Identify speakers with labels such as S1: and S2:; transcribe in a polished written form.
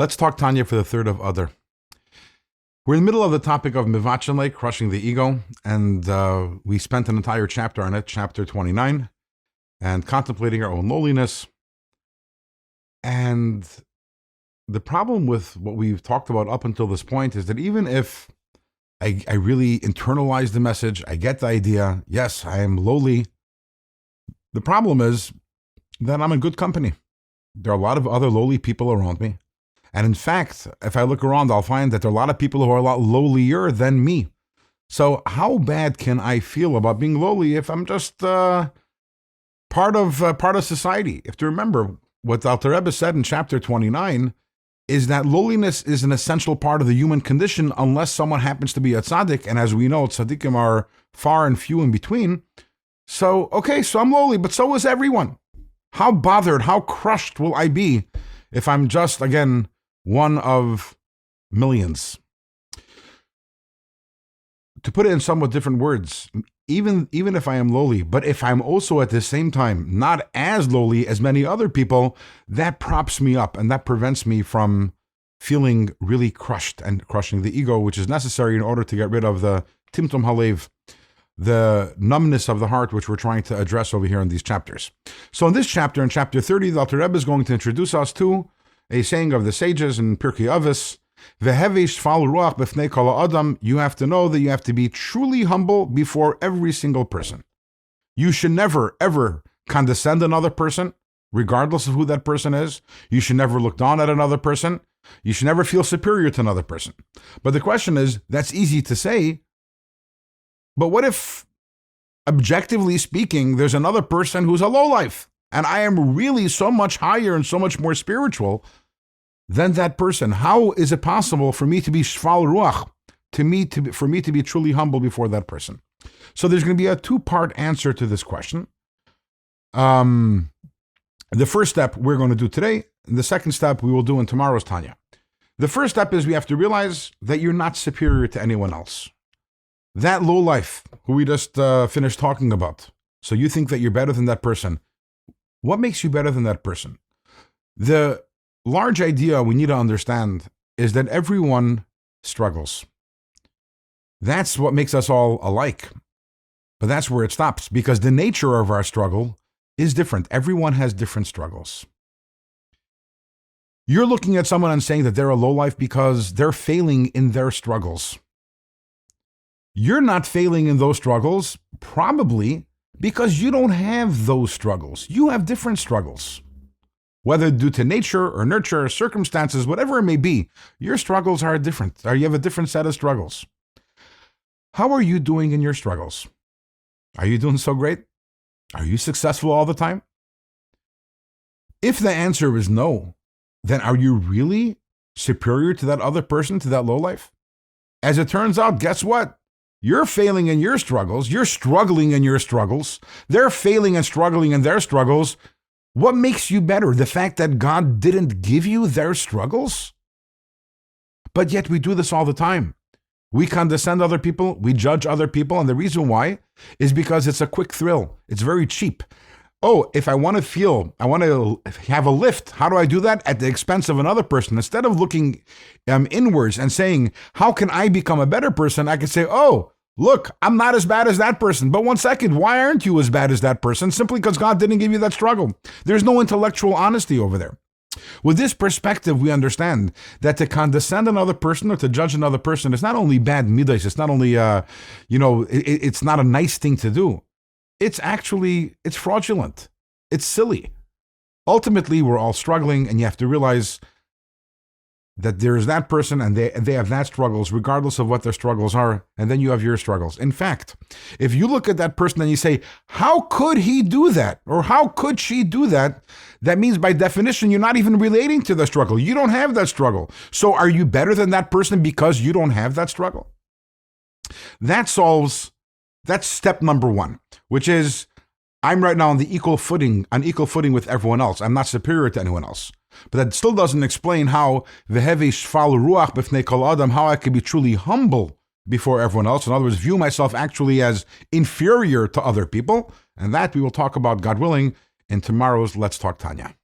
S1: Let's talk Tanya for the 3rd of Adar. We're in the middle of the topic of Mivachenle, crushing the ego, and we spent an entire chapter on it, chapter 29, and contemplating our own lowliness. And the problem with what we've talked about up until this point is that even if I really internalize the message, I get the idea, yes, I am lowly, the problem is that I'm in good company. There are a lot of other lowly people around me. And in fact, if I look around, I'll find that there are a lot of people who are a lot lowlier than me. So how bad can I feel about being lowly if I'm just part of society? You have to remember what Alter Rebbe said in chapter 29 is that lowliness is an essential part of the human condition unless someone happens to be a tzaddik. And as we know, tzaddikim are far and few in between. So, okay, so I'm lowly, but so is everyone. How bothered, how crushed will I be if I'm just, again, one of millions? To put it in somewhat different words, even if I am lowly, but if I'm also at the same time not as lowly as many other people, that props me up and that prevents me from feeling really crushed and crushing the ego, which is necessary in order to get rid of the timtum halev, the numbness of the heart, which we're trying to address over here in these chapters. So in this chapter, in chapter 30, the Alter Rebbe is going to introduce us to a saying of the sages in Pirkei Avos, Vehevi shfal ruach b'fnei kol adam. You have to know that you have to be truly humble before every single person. You should never, ever condescend another person, regardless of who that person is. You should never look down at another person. You should never feel superior to another person. But the question is, that's easy to say, but what if, objectively speaking, there's another person who's a lowlife, and I am really so much higher and so much more spiritual than that person? How is it possible for me to be shval ruach, for me to be truly humble before that person? So there's going to be a two-part answer to this question. The first step we're going to do today, and the second step we will do in tomorrow's Tanya. The first step is we have to realize that you're not superior to anyone else. That lowlife who we just finished talking about, so you think that you're better than that person. What makes you better than that person? The large idea we need to understand is that everyone struggles. That's what makes us all alike. But that's where it stops, because the nature of our struggle is different. Everyone has different struggles. You're looking at someone and saying that they're a lowlife because they're failing in their struggles. You're not failing in those struggles, probably because you don't have those struggles. You have different struggles. Whether due to nature or nurture or circumstances, whatever it may be, your struggles are different, or you have a different set of struggles. How are you doing in your struggles? Are you doing so great? Are you successful all the time? If the answer is no, then are you really superior to that other person, to that lowlife? As it turns out, guess what? You're failing in your struggles. You're struggling in your struggles. They're failing and struggling in their struggles. What makes you better? The fact that God didn't give you their struggles? But yet we do this all the time. We condescend other people. We judge other people. And the reason why is because it's a quick thrill. It's very cheap. Oh, if I want to have a lift, how do I do that? At the expense of another person. Instead of looking inwards and saying, how can I become a better person? I can say, oh, look, I'm not as bad as that person. But one second, why aren't you as bad as that person? Simply because God didn't give you that struggle. There's no intellectual honesty over there. With this perspective, we understand that to condescend another person or to judge another person is not only bad midas, it's not only, it's not a nice thing to do. It's fraudulent. It's silly. Ultimately, we're all struggling, and you have to realize that there's that person and they have that struggles, regardless of what their struggles are, and then you have your struggles. In fact, if you look at that person and you say, how could he do that? Or how could she do that? That means by definition, you're not even relating to the struggle. You don't have that struggle. So are you better than that person because you don't have that struggle? That's step number one, which is I'm right now on equal footing with everyone else. I'm not superior to anyone else. But that still doesn't explain how vehevi shfal ruach b'fnei kol adam, how I can be truly humble before everyone else. In other words, view myself actually as inferior to other people. And that we will talk about, God willing, in tomorrow's Let's Talk Tanya.